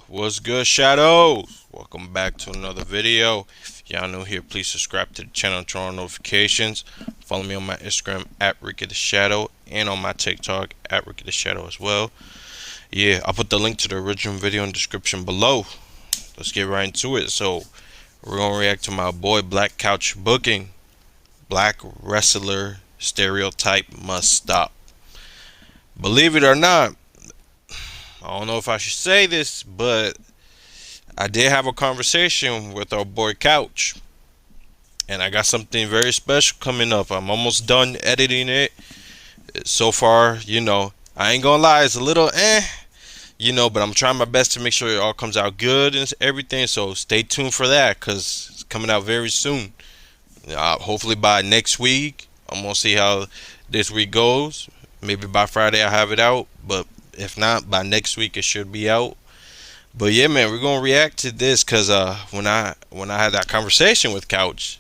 What's good, Shadows? Welcome back to another video. If y'all new here, please subscribe to the channel and turn on notifications. Follow me on my Instagram at Ricky the Shadow and on my TikTok at Ricky the Shadow as well. Yeah, I'll put the link to the original video in the description below. Let's get right into it. So, we're gonna react to my boy Black Couch Booking. Black wrestler stereotype must stop. Believe it or not, I don't know if I should say this, but I did have a conversation with our boy Couch, and I got something very special coming up. I'm almost done editing it. So far, I ain't gonna lie, it's a little but I'm trying my best to make sure it all comes out good and everything. So stay tuned for that, cause it's coming out very soon. Hopefully by next week. I'm gonna see how this week goes. Maybe by Friday I'll have it out, but if not, by next week it should be out. But yeah, man, we're gonna react to this because when I had that conversation with Couch,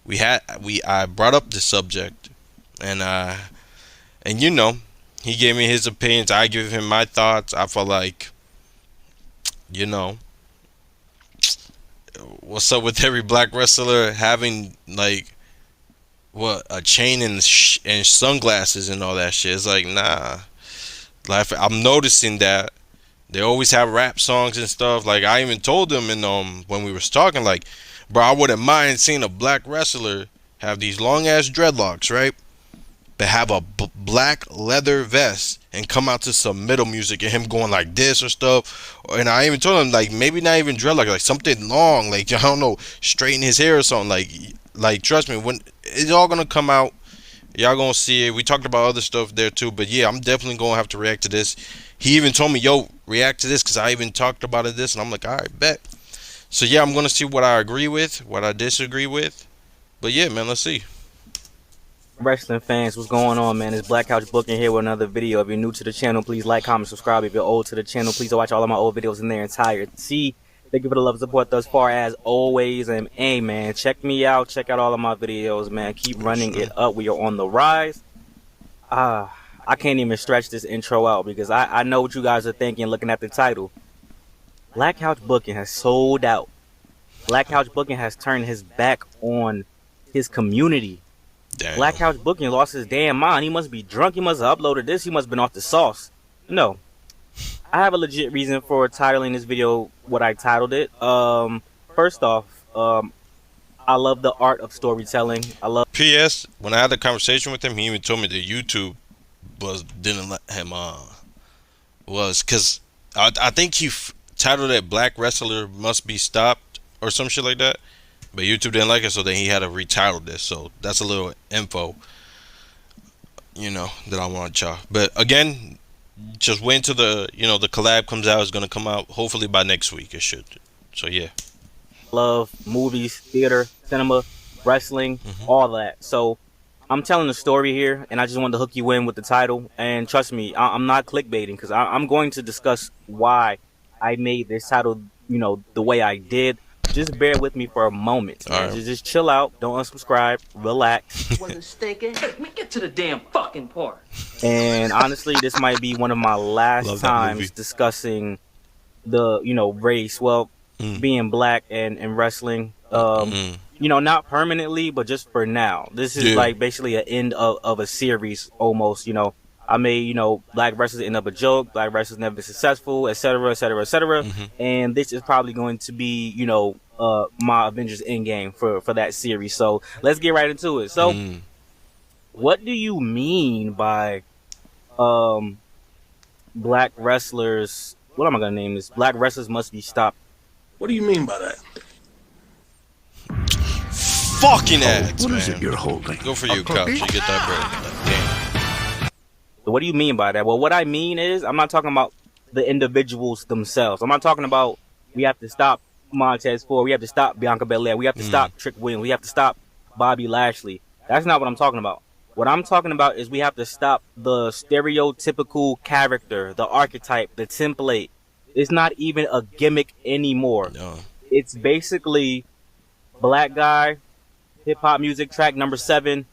I brought up the subject, and he gave me his opinions. I give him my thoughts. I felt like, what's up with every black wrestler having like what a chain and sunglasses and all that shit? It's like, nah. Like, I'm noticing that they always have rap songs and stuff. Like, I even told them when we was talking, like, bro, I wouldn't mind seeing a black wrestler have these long ass dreadlocks, right? But have a black leather vest and come out to some metal music and him going like this or stuff. And I even told him, like, maybe not even dreadlock, like something long, like, I don't know, straighten his hair or something. Like trust me, when it's all gonna come out, y'all gonna see it. We talked about other stuff there too, but yeah, I'm definitely gonna have to react to this. He even told me, yo, react to this, because I even talked about it this, and I'm like, alright, bet. So yeah, I'm gonna see what I agree with, what I disagree with. But yeah, man, let's see. Wrestling fans, what's going on, man? It's Black Couch Booking here with another video. If you're new to the channel, please like, comment, subscribe. If you're old to the channel, please watch all of my old videos in their entirety. Thank you for the love and support thus far, as always. And hey, man, check me out. Check out all of my videos, man. Keep running it up. We are on the rise. I can't even stretch this intro out because I know what you guys are thinking looking at the title. Black Couch Booking has sold out. Black Couch Booking has turned his back on his community. Damn. Black Couch Booking lost his damn mind. He must be drunk. He must have uploaded this. He must have been off the sauce. No. I have a legit reason for titling this video what I titled it. First off, I love the art of storytelling. I love. P.S. When I had the conversation with him, he even told me that YouTube didn't let him because I think he titled it "Black Wrestler Must Be Stopped" or some shit like that. But YouTube didn't like it, so then he had to retitle this. So that's a little info, that I want y'all. But again, just wait until the collab comes out. It's gonna come out hopefully by next week. It should. So yeah. Love movies, theater, cinema, wrestling, all that. So I'm telling a story here, and I just wanted to hook you in with the title. And trust me, I'm not clickbaiting, because I'm going to discuss why I made this title, the way I did. Just bear with me for a moment. Right. Just chill out. Don't unsubscribe. Relax. Wasn't stinking. Hey, man, get to the damn fucking part. And honestly, this might be one of my last times discussing the, race. Well, being black and wrestling. Not permanently, but just for now. This is like basically an end of a series almost. I made, black wrestlers end up a joke, black wrestlers never been successful, etc., etc., etc. And this is probably going to be, my Avengers Endgame for that series. So let's get right into it. So, what do you mean by black wrestlers? What am I gonna name this? Black wrestlers must be stopped. What do you mean by that? Fucking ads, What man. is it you're holding? Go for you, Couch. You get that bread. Damn. So what do you mean by that? Well, what I mean is, I'm not talking about the individuals themselves. I'm not talking about we have to stop Montez Ford, we have to stop Bianca Belair, we have to stop Trick Williams, we have to stop Bobby Lashley. That's not what I'm talking about. What I'm talking about is we have to stop the stereotypical character, the archetype, the template. It's not even a gimmick anymore. No. It's basically black guy, hip hop music track number 7,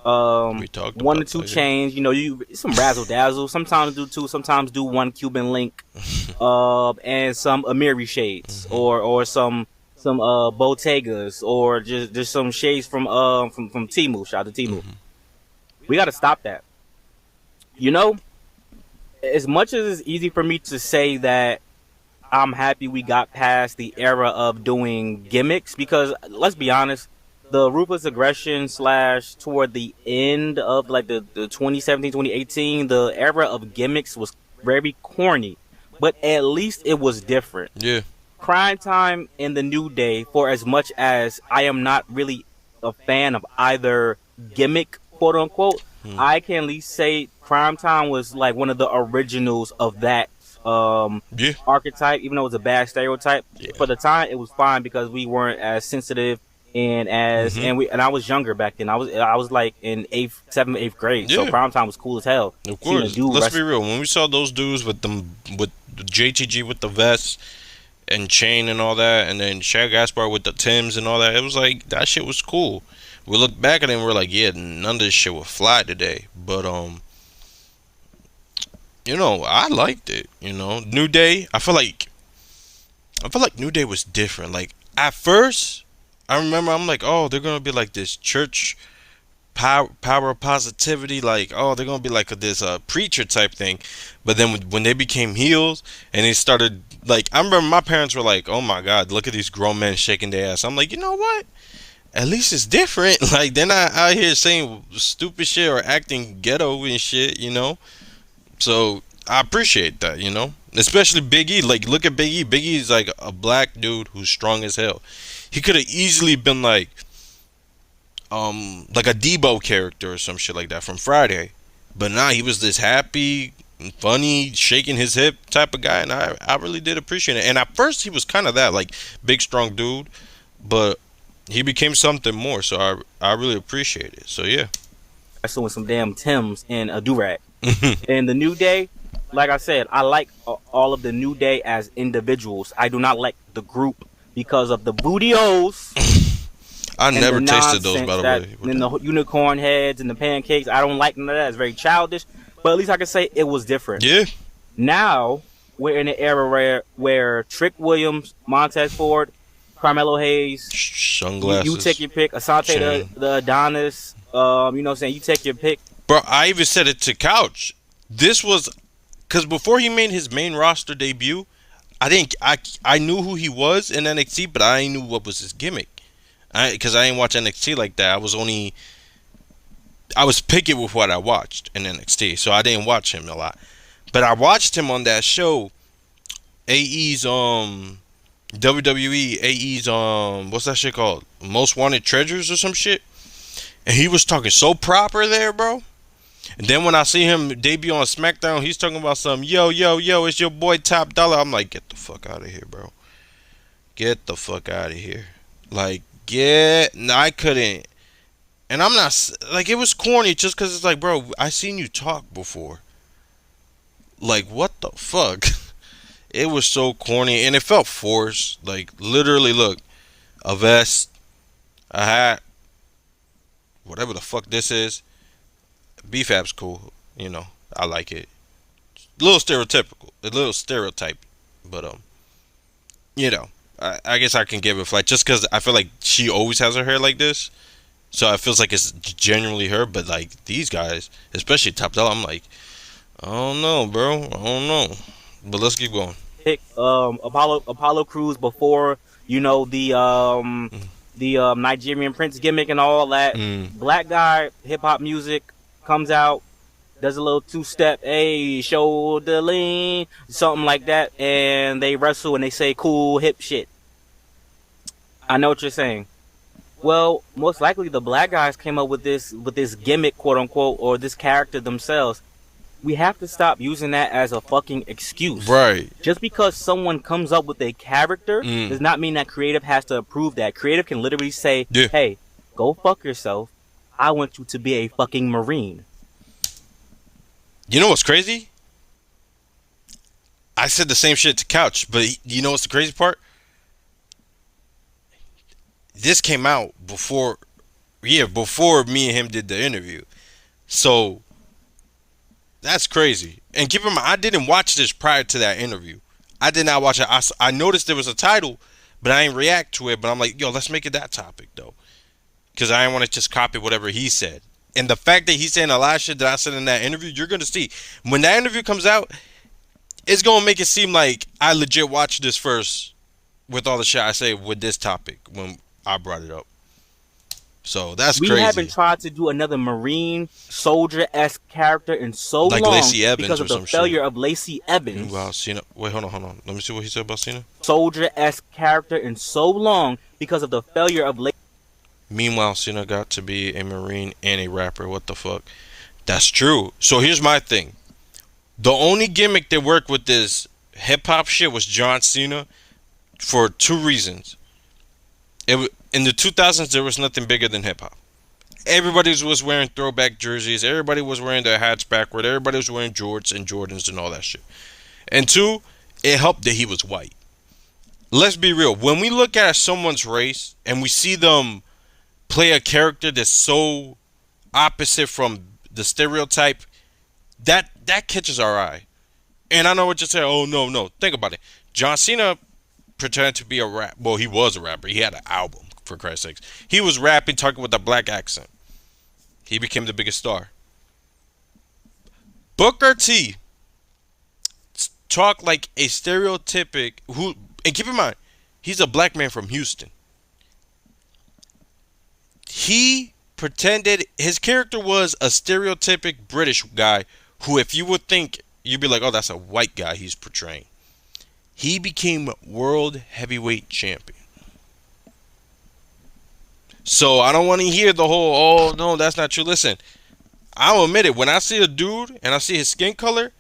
We talked One or about two that. Yeah. chains. You know, you some razzle dazzle. Sometimes do two. Sometimes do one Cuban link, and some Amiri shades, or some Bottegas, or just some shades from Temu. Shout out to Temu. We got to stop that. You know, as much as it's easy for me to say that I'm happy we got past the era of doing gimmicks, because let's be honest, the ruthless aggression slash toward the end of like the 2017 2018, the era of gimmicks was very corny, but at least it was different. Yeah. Crime Time and the New Day, for as much as I am not really a fan of either gimmick, quote unquote, I can at least say Crime Time was like one of the originals of that Yeah. archetype, even though it was a bad stereotype. Yeah. For the time, it was fine because we weren't as sensitive and I was younger back then. I was like in seventh, eighth grade, so Yeah. Crime Time was cool as hell. Of Seeing a course. dude Let's wrestle- be real. When we saw those dudes with JTG with the vest and chain and all that, and then Shaq Gaspar with the Tims and all that, it was like that shit was cool. We look back at it and we're like, yeah, none of this shit would fly today. But you know, I liked it. You know, New Day. I feel like New Day was different. Like at first, I remember I'm like, oh, they're gonna be like this church power positivity, like, oh, they're gonna be like this preacher type thing. But then when they became heels and they started, like, I remember my parents were like, oh my god, look at these grown men shaking their ass. I'm like, you know what, at least it's different. Like, they're not out here saying stupid shit or acting ghetto and shit, you know. So I appreciate that, you know, especially Big E. Like, look at Big E. Big E is like a black dude who's strong as hell. He could have easily been like a Debo character or some shit like that from Friday, but nah, he was this happy, funny, shaking his hip type of guy, and I really did appreciate it. And at first he was kind of that, like, big strong dude, but he became something more, so I really appreciate it. So yeah. wrestling some damn Tims and a do-rag. And the New Day, like I said, I like all of the New Day as individuals. I do not like the group because of the booty-os. I never tasted those, by the way. And the unicorn heads and the pancakes. I don't like none of that. It's very childish. But at least I can say it was different. Yeah. Now, we're in an era where Trick Williams, Montez Ford, Carmelo Hayes, sunglasses, you take your pick. Asante the Adonis, you know what I'm saying? You take your pick. Bro, I even said it to Couch. This was, because before he made his main roster debut, I knew who he was in NXT, but I knew what was his gimmick. Because I didn't watch NXT like that. I was picky with what I watched in NXT, so I didn't watch him a lot. But I watched him on that show, AE's WWE AE's what's that shit called? Most Wanted Treasures or some shit. And he was talking so proper there, bro. And then when I see him debut on SmackDown, he's talking about some yo, it's your boy Top Dollar. I'm like, get the fuck out of here, bro. Get the fuck out of here. Like, I couldn't. And I'm not, like, it was corny just because it's like, bro, I seen you talk before. Like, what the fuck? It was so corny and it felt forced. Like, literally, look, a vest, a hat, whatever the fuck this is. BFAB's cool, you know, I like it. A little stereotype, but you know, I guess I can give it a flight just because I feel like she always has her hair like this, so it feels like it's genuinely her. But like these guys, especially Top Dollar, I'm like, I don't know, bro, I don't know. But let's keep going. Pick Apollo Crews before, you know, the Nigerian Prince gimmick and all that. Black guy, hip hop music comes out, does a little two-step, hey, shoulder lean, something like that, and they wrestle and they say cool hip shit. I know what you're saying. Well, most likely the black guys came up with this gimmick, quote unquote, or this character themselves. We have to stop using that as a fucking excuse. Right. Just because someone comes up with a character does not mean that creative has to approve that. Creative can literally say, hey, go fuck yourself. I want you to be a fucking Marine. You know what's crazy? I said the same shit to Couch, but you know what's the crazy part? This came out before Yeah, before me and him did the interview. So that's crazy. And keep in mind, I didn't watch this prior to that interview. I did not watch it. I noticed there was a title, but I didn't react to it. But I'm like, yo, let's make it that topic though, because I didn't want to just copy whatever he said. And the fact that he's saying a lot of shit that I said in that interview, you're gonna see when that interview comes out, it's gonna make it seem like I legit watched this first with all the shit I say with this topic when I brought it up. So that's We crazy. haven't tried to do another Marine soldier-esque character in so Like long Lacey Evans because or of the some failure shit. of Lacey Evans. Meanwhile, Cena. Wait, hold on. Let me see what he said about Cena. Soldier-esque character in so long because of the failure of Lacey. Meanwhile, Cena got to be a Marine and a rapper. What the fuck? That's true. So here's my thing. The only gimmick that worked with this hip hop shit was John Cena for two reasons. In the 2000s, there was nothing bigger than hip hop. Everybody was wearing throwback jerseys. Everybody was wearing their hats backward. Everybody was wearing jorts and Jordans and all that shit. And two, it helped that he was white. Let's be real. When we look at someone's race and we see them play a character that's so opposite from the stereotype, that catches our eye. And I know what you're saying. Oh, no. Think about it. John Cena pretended to be a rap. Well, he was a rapper. He had an album, for Christ's sakes. He was rapping, talking with a black accent. He became the biggest star. Booker T talk like a stereotypic and keep in mind, he's a black man from Houston. He pretended his character was a stereotypic British guy who, if you would think, you'd be like, oh, that's a white guy he's portraying. He became world heavyweight champion. So I don't want to hear the whole, oh, no, that's not true. Listen, I'll admit it. When I see a dude and I see his skin color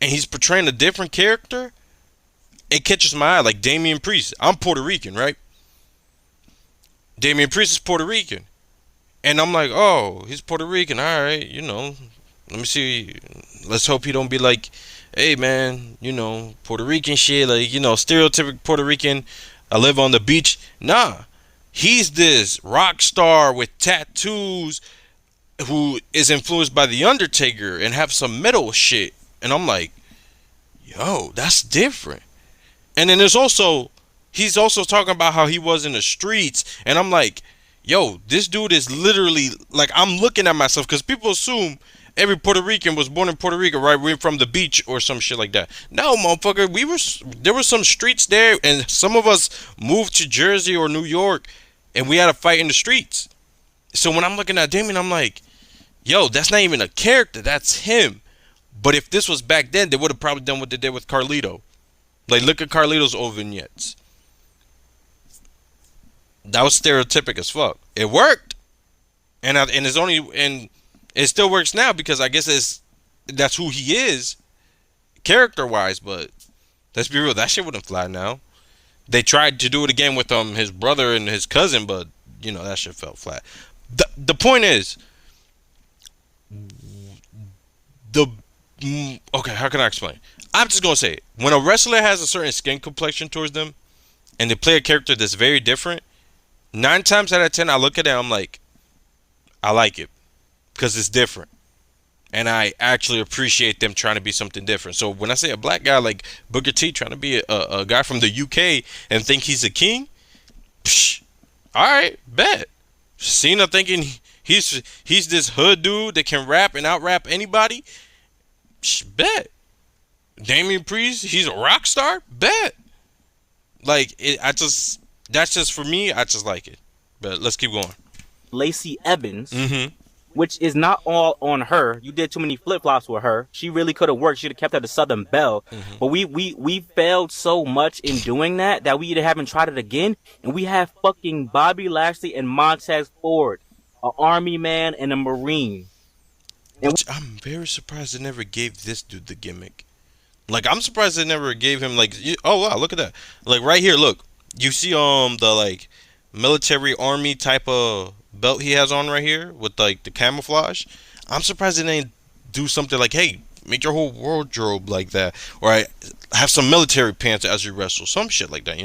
and he's portraying a different character, it catches my eye. Like Damian Priest. I'm Puerto Rican, right? Damian Priest is Puerto Rican. And I'm like, oh, he's Puerto Rican. All right, let me see. Let's hope he don't be like, hey, man, Puerto Rican shit. Like, stereotypical Puerto Rican. I live on the beach. Nah. He's this rock star with tattoos who is influenced by The Undertaker and have some metal shit. And I'm like, yo, that's different. And then he's also talking about how he was in the streets. And I'm like, yo, this dude is literally, like, I'm looking at myself because people assume every Puerto Rican was born in Puerto Rico, right? We're from the beach or some shit like that. No, motherfucker, there were some streets there, and some of us moved to Jersey or New York, and we had a fight in the streets. So when I'm looking at Damien, I'm like, yo, that's not even a character, that's him. But if this was back then, they would have probably done what they did with Carlito. Like, look at Carlito's old vignettes. That was stereotypic as fuck. It worked, and it still works now because I guess that's who he is, character wise. But let's be real, that shit wouldn't fly now. They tried to do it again with his brother and his cousin, but that shit fell flat. The point is, okay, how can I explain? I'm just gonna say it. When a wrestler has a certain skin complexion towards them, and they play a character that's very different, 9 times out of 10, I look at it and I'm like, I like it. Because it's different. And I actually appreciate them trying to be something different. So when I say a black guy like Booker T trying to be a guy from the UK and think he's a king, alright, bet. Cena thinking he's this hood dude that can rap and out-rap anybody, bet. Damian Priest, he's a rock star, bet. Like, that's just for me, I just like it. But let's keep going. Lacey Evans, which is not all on her. You did too many flip-flops with her. She really could have worked. She'd have kept her the Southern Belle. But we failed so much in doing that we either haven't tried it again, and we have fucking Bobby Lashley and Montez Ford, an army man and a Marine. Which I'm very surprised they never gave this dude the gimmick. Like, I'm surprised they never gave him, like, oh wow, look at that. Like, right here, look. You see the like military army type of belt he has on right here with like the camouflage. I'm surprised they didn't do something like, hey, make your whole wardrobe like that, or have some military pants as you wrestle, some shit like that,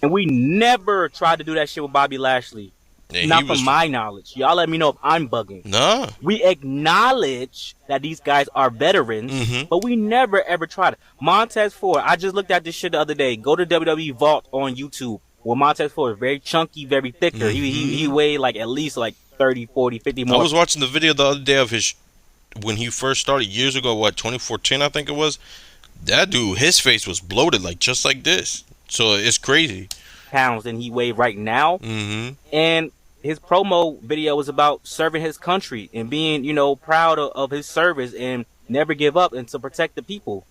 And we never tried to do that shit with Bobby Lashley. Yeah, he Not from was. my knowledge. Y'all let me know if I'm bugging. Nah. We acknowledge that these guys are veterans, but we never ever tried it. Montez Ford, I just looked at this shit the other day. Go to WWE Vault on YouTube. Well, Montez Ford is very chunky, very thicker. He weighed like at least like 30, 40, 50 more. I was watching the video the other day of his when he first started years ago. What 2014 I think it was. That dude, his face was bloated like just like this. So it's crazy. Pounds than he weighed right now. And his promo video was about serving his country and being, you know, proud of his service and never give up and to protect the people.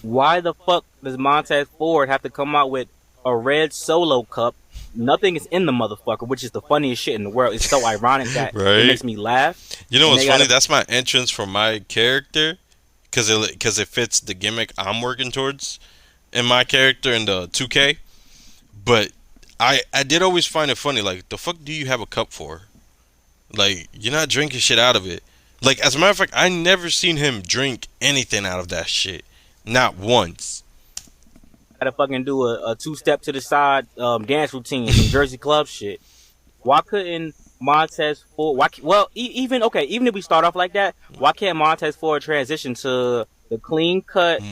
Why the fuck does Montez Ford have to come out with a red Solo cup? Nothing is in the motherfucker, which is the funniest shit in the world. It's so ironic that it makes me laugh. You know what's funny? That's my entrance for my character because it fits the gimmick I'm working towards in my character in the 2K. But I did always find it funny. Like, the fuck do you have a cup for? Like, you're not drinking shit out of it. Like, as a matter of fact, I never seen him drink anything out of that shit. Not once. Gotta fucking do a two-step to the side dance routine, some Jersey Club shit. Why couldn't Montez Ford? Even if we start off like that, why can't Montez Ford transition to the clean-cut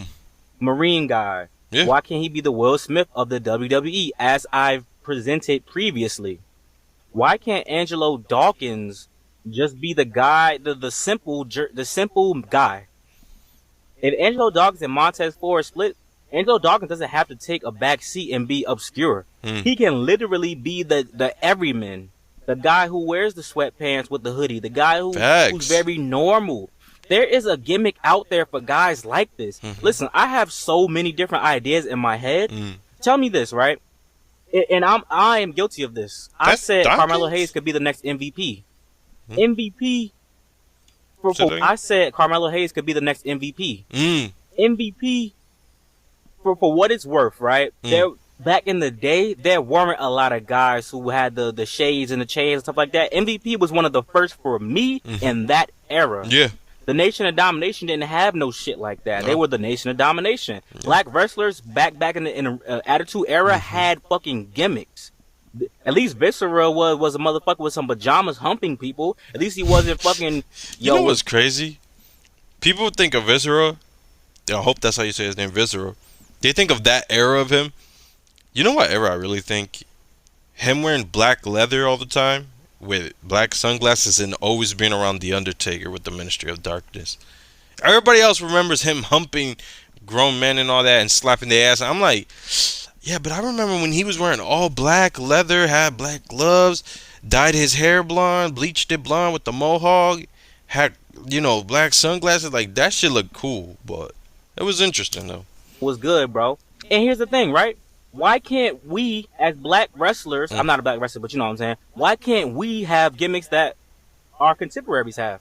Marine guy? Yeah. Why can't he be the Will Smith of the WWE, as I've presented previously? Why can't Angelo Dawkins just be the guy, the simple guy? If Angelo Dawkins and Montez Ford split, Angelo Dawkins doesn't have to take a back seat and be obscure. He can literally be the everyman, the guy who wears the sweatpants with the hoodie, the guy who's very normal. There is a gimmick out there for guys like this. Listen, I have so many different ideas in my head. Tell me this, right? And I am guilty of this. I said Carmelo Hayes could be the next MVP. MVP. I said Carmelo Hayes could be the next MVP. MVP. For what it's worth, right? Back in the day, there weren't a lot of guys who had the shades and the chains and stuff like that. MVP was one of the first for me in that era. Yeah. The Nation of Domination didn't have no shit like that. No. They were the Nation of Domination. Yeah. Black wrestlers back in the Attitude Era had fucking gimmicks. At least Viscera was a motherfucker with some pajamas humping people. At least he wasn't fucking. You know what's crazy? People think of Viscera. I hope that's how you say his name, Viscera. They think of that era of him. You know what era I really think? Him wearing black leather all the time with black sunglasses and always being around The Undertaker with the Ministry of Darkness. Everybody else remembers him humping grown men and all that and slapping their ass. I'm like, yeah, but I remember when he was wearing all black leather, had black gloves, dyed his hair blonde, bleached it blonde with the mohawk, had, black sunglasses. Like, that shit looked cool, but it was interesting, though. Was good, bro. And here's the thing, right? Why can't we, as black wrestlers, I'm not a black wrestler, but you know what I'm saying, why can't we have gimmicks that our contemporaries have?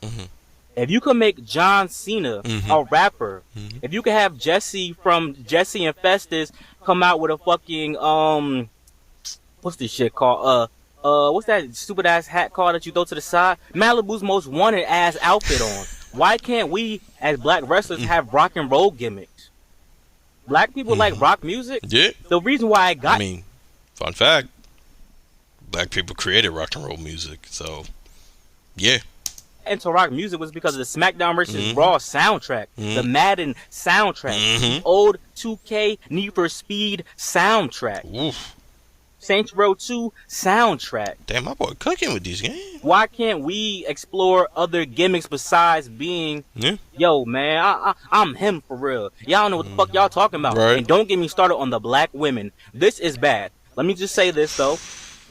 If you could make John Cena a rapper, if you could have Jesse from Jesse and Festus come out with a fucking, what's this shit called? What's that stupid ass hat called that you throw to the side? Malibu's Most Wanted ass outfit on. Why can't we, as black wrestlers, have rock and roll gimmicks? Black people like rock music. Yeah. The reason why fun fact, black people created rock and roll music. So, yeah. And to rock music was because of the SmackDown vs. Raw soundtrack, the Madden soundtrack, the old 2K Need for Speed soundtrack, Saints Row 2 soundtrack. Damn, my boy cooking with these games. Why can't we explore other gimmicks besides being, yo, man, I'm him for real. Y'all know what the fuck y'all talking about. Right. And don't get me started on the black women. This is bad. Let me just say this, though.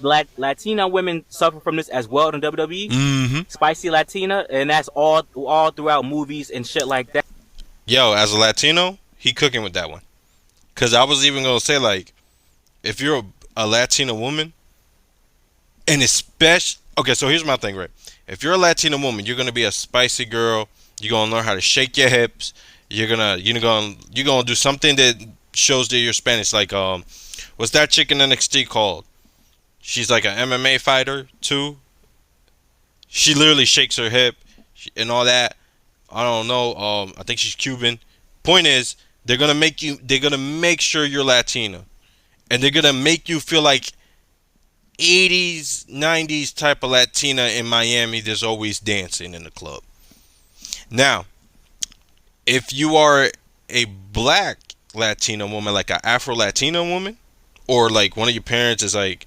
Black Latina women suffer from this as well in WWE. Spicy Latina, and that's all throughout movies and shit like that. Yo, as a Latino, he cooking with that one. Because I was even going to say, like, if you're a Latina woman, and especially, okay, so here's my thing, right? If you're a Latina woman, you're gonna be a spicy girl. You're gonna learn how to shake your hips. You're gonna do something that shows that you're Spanish. Like, what's that chick in NXT called? She's like an MMA fighter too. She literally shakes her hip and all that. I don't know. I think she's Cuban. Point is, they're gonna make sure you're Latina. And they're going to make you feel like 80s, 90s type of Latina in Miami that's always dancing in the club. Now, if you are a black Latina woman, like an Afro Latina woman, or like one of your parents is like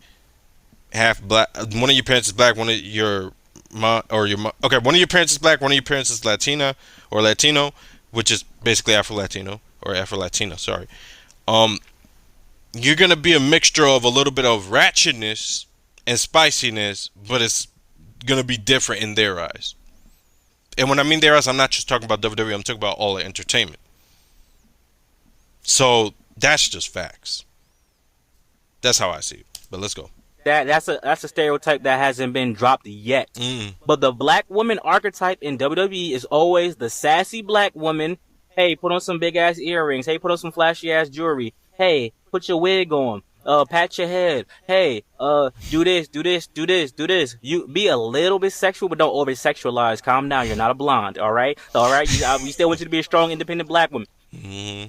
half black, one of your parents is black, one of your mom or your mom, okay, one of your parents is black, one of your parents is Latina or Latino, which is basically Afro Latino or Afro Latina. Sorry. Um, you're gonna be a mixture of a little bit of ratchetness and spiciness, but it's gonna be different in their eyes. And when I mean their eyes, I'm not just talking about WWE. I'm talking about all the entertainment. So that's just facts. That's how I see it. But let's go. That's a stereotype that hasn't been dropped yet. But the black woman archetype in WWE is always the sassy black woman. Hey, put on some big ass earrings. Hey, put on some flashy ass jewelry. Hey, put your wig on. Pat your head. Hey, do this, do this, do this, do this. You be a little bit sexual, but don't over sexualize. Calm down. You're not a blonde. All right. All right. We still want you to be a strong, independent black woman.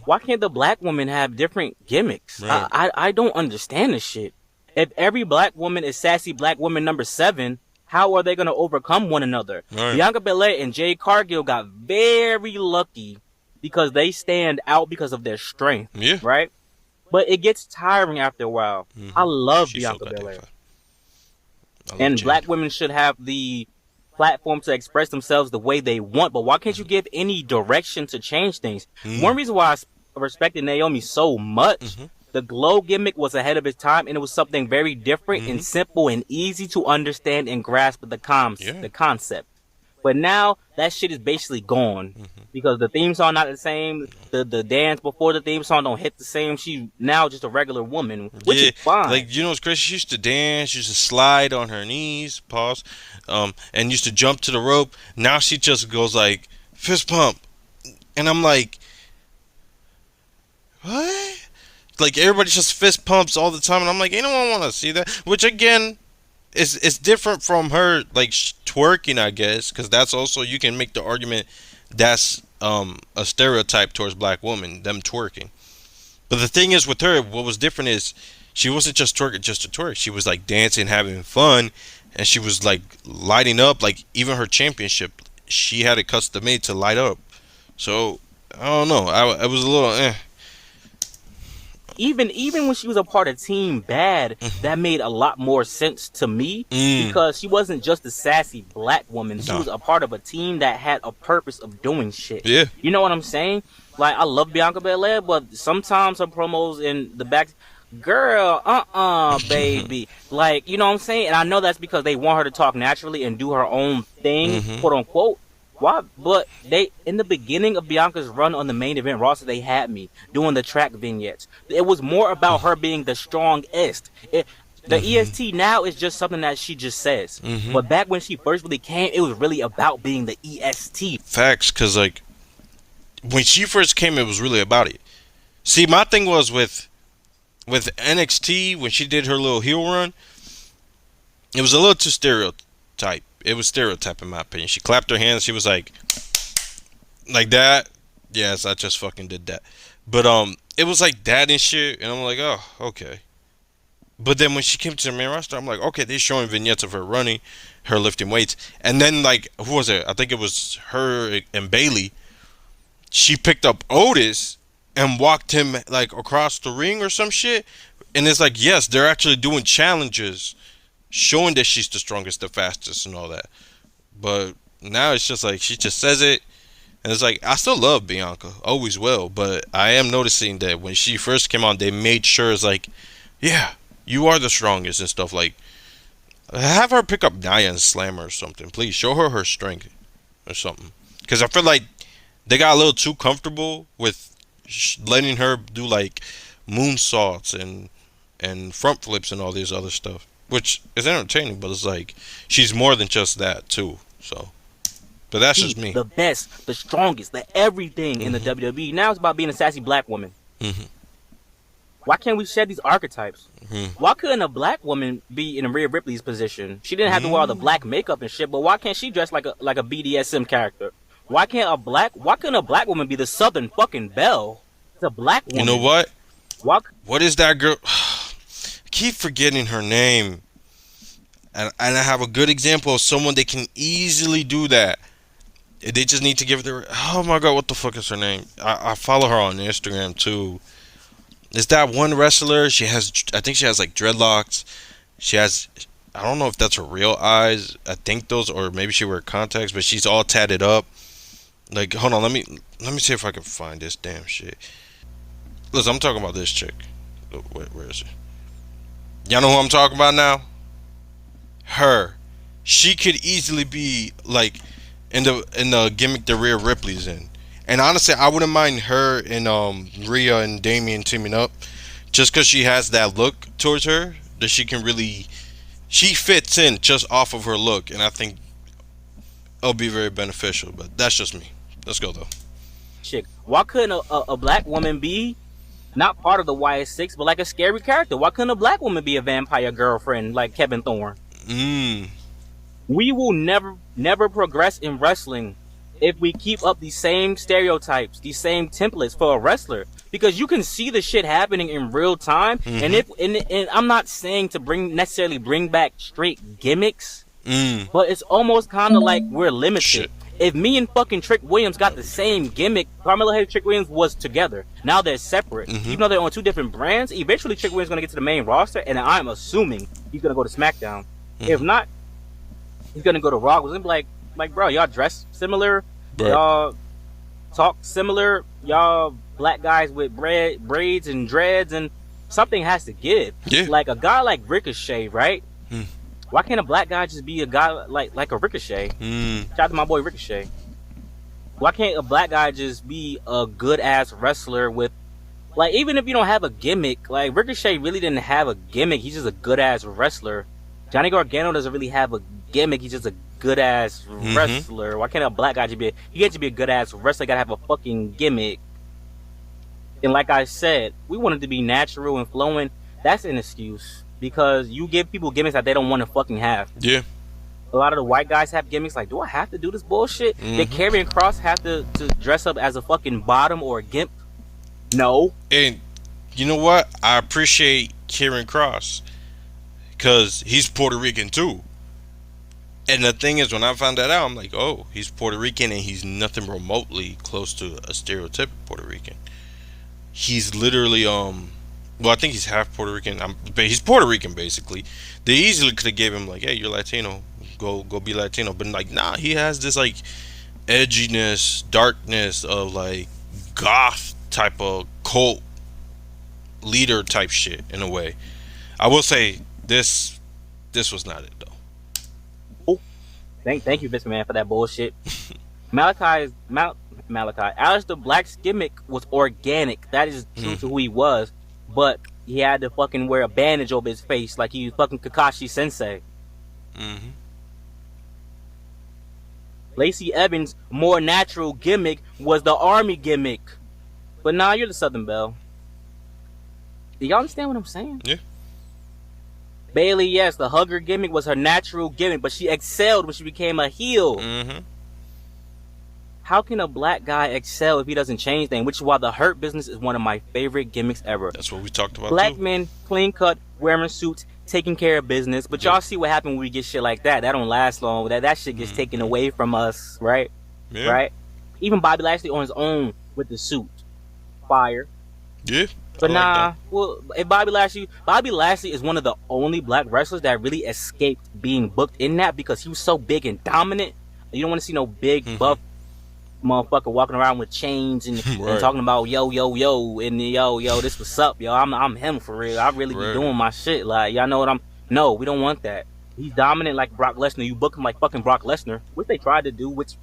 Why can't the black woman have different gimmicks? Right. I don't understand this shit. If every black woman is sassy black woman number 7, how are they going to overcome one another? Right. Bianca Belair and Jade Cargill got very lucky because they stand out because of their strength. Yeah. Right? But it gets tiring after a while. I love She's Bianca so goddamn Belair. fine. I love And Jade. black women should have the platform to express themselves the way they want. But why can't you give any direction to change things? One reason why I respected Naomi so much, the glow gimmick was ahead of its time, and it was something very different and simple and easy to understand and grasp the concept. But now that shit is basically gone because the theme song not the same. The dance before the theme song don't hit the same. She's now just a regular woman, which is fine. Like, you know what's crazy? She used to dance, she used to slide on her knees, pause, and used to jump to the rope. Now she just goes like fist pump, and I'm like, what? Like, everybody just fist pumps all the time, and I'm like, anyone want to see that? Which again, it's different from her like twerking, I guess, because that's also, you can make the argument that's a stereotype towards black women, them twerking. But the thing is with her, what was different is she wasn't just twerking just to twerk. She was like dancing, having fun, and she was like lighting up. Like, even her championship, she had it custom made to light up. So I don't know. I was a little Even when she was a part of Team Bad, that made a lot more sense to me because she wasn't just a sassy black woman. She was a part of a team that had a purpose of doing shit. Yeah. You know what I'm saying? Like, I love Bianca Belair, but sometimes her promos in the back, girl, baby. Like, you know what I'm saying? And I know that's because they want her to talk naturally and do her own thing, quote unquote. Why? But they, in the beginning of Bianca's run on the main event roster, they had me doing the track vignettes. It was more about her being the strongest. The EST now is just something that she just says. But back when she first really came, it was really about being the EST. facts, because like when she first came, it was really about it. See, my thing was with NXT when she did her little heel run, it was a little too stereotype. It was stereotype in my opinion. She clapped her hands. She was like that. Yes, I just fucking did that. But it was like that and shit, and I'm like, oh, okay. But then when she came to the main roster, I'm like, okay, they're showing vignettes of her running, her lifting weights, and then like, who was it? I think it was her and Bailey. She picked up Otis and walked him like across the ring or some shit, and it's like, yes, they're actually doing challenges, showing that she's the strongest, the fastest, and all that. But now it's just like she just says it, and it's like, I still love Bianca, always will, but I am noticing that when she first came on, they made sure it's like, yeah, you are the strongest and stuff. Like, have her pick up Nia and slam her or something. Please show her strength or something. Because I feel like they got a little too comfortable with letting her do like moonsaults and front flips and all this other stuff, which is entertaining, but it's like she's more than just that too. So, but that's just me. The best, the strongest, the everything in the WWE. Now it's about being a sassy black woman. Why can't we shed these archetypes? Why couldn't a black woman be in Rhea Ripley's position? She didn't have to wear all the black makeup and shit, but why can't she dress like a BDSM character? Why couldn't a black woman be the Southern fucking Belle? It's a black woman. You know what? What? What is that girl? I keep forgetting her name. And I have a good example of someone that can easily do that. They just need to give their. Oh my god, what the fuck is her name? I follow her on Instagram too. Is that one wrestler? She has. I think she has like dreadlocks. She has. I don't know if that's her real eyes. I think those, or maybe she wear contacts, but she's all tatted up. Like, hold on, let me see if I can find this damn shit. Listen, I'm talking about this chick. Oh, where is she? Y'all know who I'm talking about now? Her. She could easily be like in the gimmick that Rhea Ripley's in. And honestly, I wouldn't mind her and Rhea and Damien teaming up, just because she has that look towards her that she fits in just off of her look, and I think it'll be very beneficial. But that's just me. Let's go though. Chick, why couldn't a black woman be not part of the YS6, but like a scary character? Why couldn't a black woman be a vampire girlfriend like Kevin Thorne? We will never progress in wrestling if we keep up these same stereotypes, these same templates for a wrestler, because you can see the shit happening in real time. And I'm not saying to necessarily bring back straight gimmicks, but it's almost kind of like we're limited. Shit. If me and fucking Trick Williams got the same gimmick, Carmelo Hayes and Trick Williams was together. Now they're separate. Even though they're on two different brands, eventually Trick Williams is going to get to the main roster, and I'm assuming he's going to go to SmackDown. If not, he's going to go to Raw. It's like, bro, y'all dress similar. Right. Y'all talk similar. Y'all black guys with braids and dreads, and something has to give. Yeah. Like a guy like Ricochet, right? Why can't a black guy just be a guy like a Ricochet? Shout out to my boy Ricochet. Why can't a black guy just be a good ass wrestler with, like, even if you don't have a gimmick, like Ricochet really didn't have a gimmick. He's just a good ass wrestler. Johnny Gargano doesn't really have a gimmick. He's just a good ass wrestler. Why can't a black guy just be? You get to be a good ass wrestler. You gotta have a fucking gimmick. And like I said, we want it to be natural and flowing. That's an excuse, because you give people gimmicks that they don't want to fucking have. Yeah. A lot of the white guys have gimmicks like, do I have to do this bullshit? Did Karrion Kross have to dress up as a fucking bottom or a gimp? No. And you know what? I appreciate Karrion Kross because he's Puerto Rican too. And the thing is, when I found that out, I'm like, oh, he's Puerto Rican, and he's nothing remotely close to a stereotypical Puerto Rican. He's literally, well, I think he's half Puerto Rican, but he's Puerto Rican basically. They easily could have gave him like, hey, you're Latino, go be Latino. But like, nah, he has this like edginess, darkness of like goth type of cult leader type shit in a way. I will say this was not it though. Thank you, Vince Man, for that bullshit. Malachi. Aleister Black's gimmick was organic. That is true to who he was. But he had to fucking wear a bandage over his face like he was fucking Kakashi Sensei. Lacey Evans' more natural gimmick was the army gimmick. But nah, you're the Southern Belle. Do y'all understand what I'm saying? Yeah. Bailey, yes, the hugger gimmick was her natural gimmick, but she excelled when she became a heel. How can a black guy excel if he doesn't change things? Which is why the Hurt Business is one of my favorite gimmicks ever. That's what we talked about Black too. men, clean cut, wearing suits, taking care of business. But y'all see what happened when we get shit like that. That don't last long. That shit gets taken away from us, right? Yeah. Right? Even Bobby Lashley on his own with the suit. Fire. Yeah. But I nah, like well, if Bobby Lashley is one of the only black wrestlers that really escaped being booked in that, because he was so big and dominant. You don't want to see no big buff motherfucker walking around with chains and, Right. and talking about yo and yo this what's up, yo. I'm him for real. I really Right. be doing my shit. Like, y'all know what I'm. No, we don't want that. He's dominant like Brock Lesnar. You book him like fucking Brock Lesnar, which they tried to do, which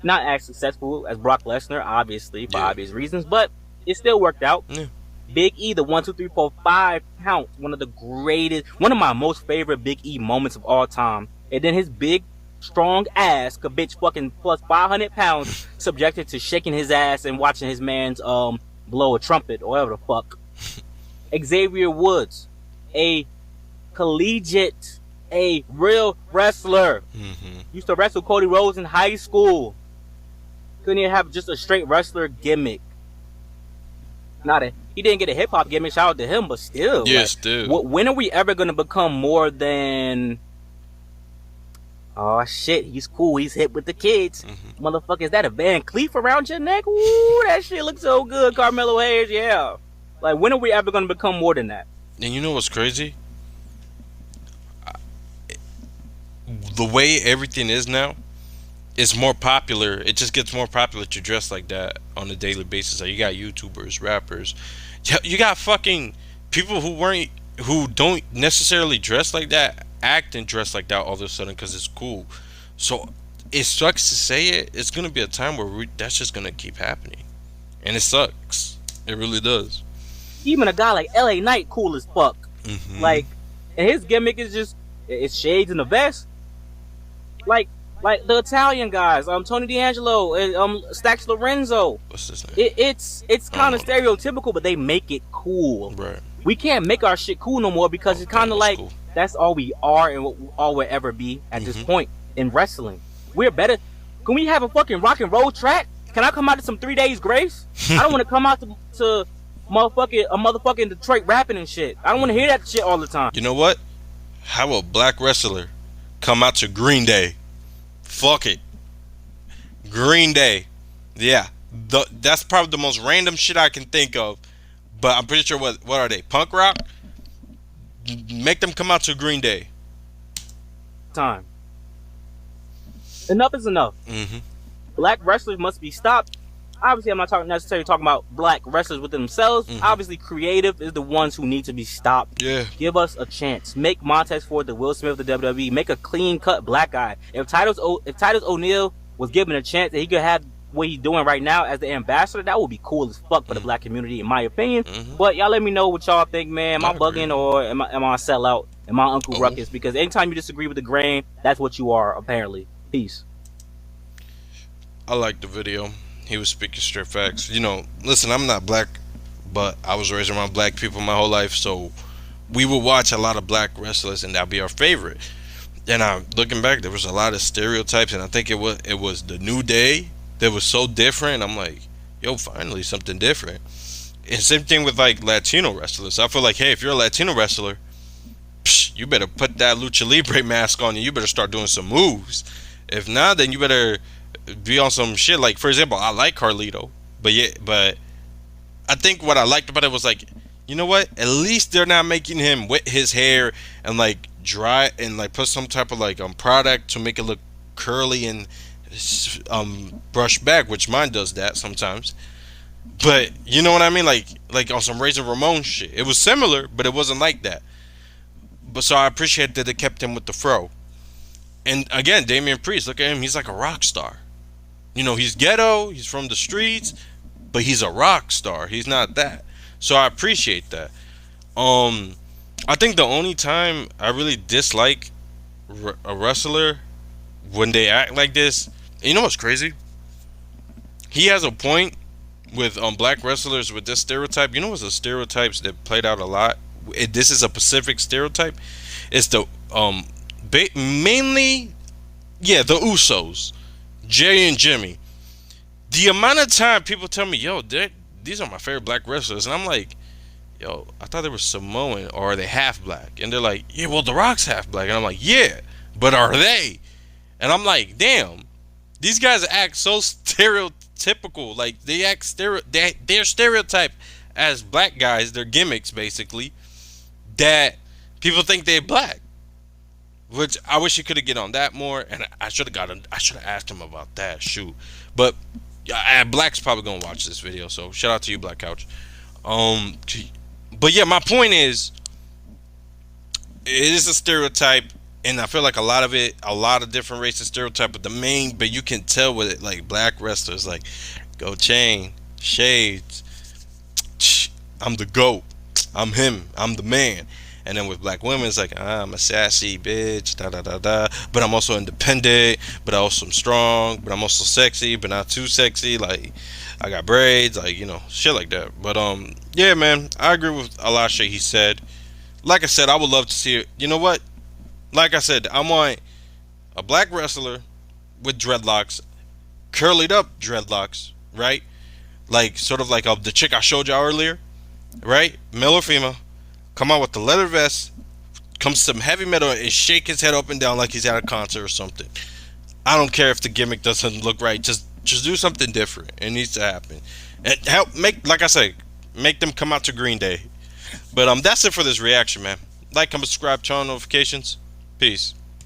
not as successful as Brock Lesnar, obviously for obvious reasons, but it still worked out. Yeah. Big E, the 1, 2, 3, 4, 5 count, one of my most favorite Big E moments of all time. And then his big, strong ass could bitch fucking plus 500 pounds subjected to shaking his ass and watching his man's blow a trumpet or whatever the fuck. Xavier Woods, a collegiate, a real wrestler. Used to wrestle Cody Rhodes in high school. Couldn't even have just a straight wrestler gimmick. He didn't get a hip hop gimmick, shout out to him, but still. Yes, dude. When are we ever gonna become more than Oh shit, he's cool. He's hip with the kids. Mm-hmm. Motherfucker, is that a Van Cleef around your neck? Ooh, that shit looks so good, Carmelo Hayes. Yeah. Like, when are we ever gonna become more than that? And you know what's crazy? The way everything is now, it's more popular. It just gets more popular to dress like that on a daily basis. Like, you got YouTubers, rappers, you got fucking people who don't necessarily dress like that, act and dress like that all of a sudden because it's cool. So it sucks to say it. It's gonna be a time where that's just gonna keep happening, and it sucks. It really does. Even a guy like LA Knight, cool as fuck. Mm-hmm. Like, and his gimmick is just it's shades in the vest. Like the Italian guys, Tony D'Angelo and Stax Lorenzo. What's his name? It's kind of stereotypical, but they make it cool. Right. We can't make our shit cool no more because it's kind of like cool. That's all we are and all we'll ever be at this point in wrestling. We're better. Can we have a fucking rock and roll track? Can I come out to some 3 Days Grace? I don't want to come out to motherfucking Detroit rapping and shit. I don't want to hear that shit all the time. You know what? How a black wrestler come out to Green Day? Fuck it. Green Day. Yeah. That's probably the most random shit I can think of. But I'm pretty sure what are they? Punk rock? Make them come out to Green Day. Time. Enough is enough. Mm-hmm. Black wrestlers must be stopped. Obviously, I'm not necessarily talking about black wrestlers within themselves. Obviously, creative is the ones who need to be stopped. Yeah. Give us a chance. Make Montez Ford the Will Smith of the WWE. Make a clean-cut black guy. If Titus O'Neil was given a chance that he could have what he's doing right now as the ambassador, that would be cool as fuck for the black community, in my opinion. But y'all let me know what y'all think, man. Am I bugging or am I a sellout? Am I Uncle Ruckus? Because anytime you disagree with the grain, that's what you are, apparently. Peace. I like the video. He was speaking straight facts. You know, listen, I'm not black, but I was raised around black people my whole life, so we would watch a lot of black wrestlers, and that'd be our favorite. And looking back, there was a lot of stereotypes, and I think it was the New Day that was so different. I'm like, yo, finally something different. And same thing with like Latino wrestlers. I feel like, hey, if you're a Latino wrestler, you better put that lucha libre mask on, and you better start doing some moves. If not, then you better be on some shit. Like, for example, I like Carlito, but I think what I liked about it was like, you know what? At least they're not making him wet his hair and like dry and like put some type of like product to make it look curly and brush back, which mine does that sometimes. But you know what I mean? Like on some Razor Ramon shit. It was similar, but it wasn't like that. But so I appreciate that they kept him with the fro. And again, Damian Priest, look at him. He's like a rock star. You know, he's ghetto. He's from the streets, but he's a rock star. He's not that. So I appreciate that. I think the only time I really dislike a wrestler when they act like this, you know what's crazy? He has a point with black wrestlers with this stereotype. You know what's the stereotypes that played out a lot? This is a Pacific stereotype. It's the mainly, yeah, the Usos, Jay and Jimmy. The amount of time people tell me, yo, these are my favorite black wrestlers, and I'm like, yo, I thought they were Samoan, or are they half black? And they're like, yeah, well, The Rock's half black. And I'm like, yeah, but are they? And I'm like, damn, these guys act so stereotypical. Like, they act they're stereotyped as black guys. They're gimmicks, basically, that people think they're black. Which I wish he could have get on that more, and I should have asked him about that. Shoot, but Black's probably gonna watch this video, so shout out to you, Black Couch. But yeah, my point is, it is a stereotype, and I feel like a lot of different races stereotype, but you can tell with it, like black wrestlers, like Go Chain, Shades, I'm the GOAT, I'm him, I'm the man. And then with black women, it's like, I'm a sassy bitch, da da da da. But I'm also independent, but I also am strong, but I'm also sexy, but not too sexy. Like, I got braids, like, you know, shit like that. But yeah, man, I agree with a lot of shit he said. Like I said, I would love to see it. You know what? Like I said, I want a black wrestler with dreadlocks, curlied up dreadlocks, right? Like, sort of like the chick I showed y'all earlier, right? Male or female. Come out with the leather vest, comes some heavy metal and shake his head up and down like he's at a concert or something. I don't care if the gimmick doesn't look right. Just do something different. It needs to happen. And help make, like I say, make them come out to Green Day. But that's it for this reaction, man. Like, comment, subscribe, turn on notifications. Peace.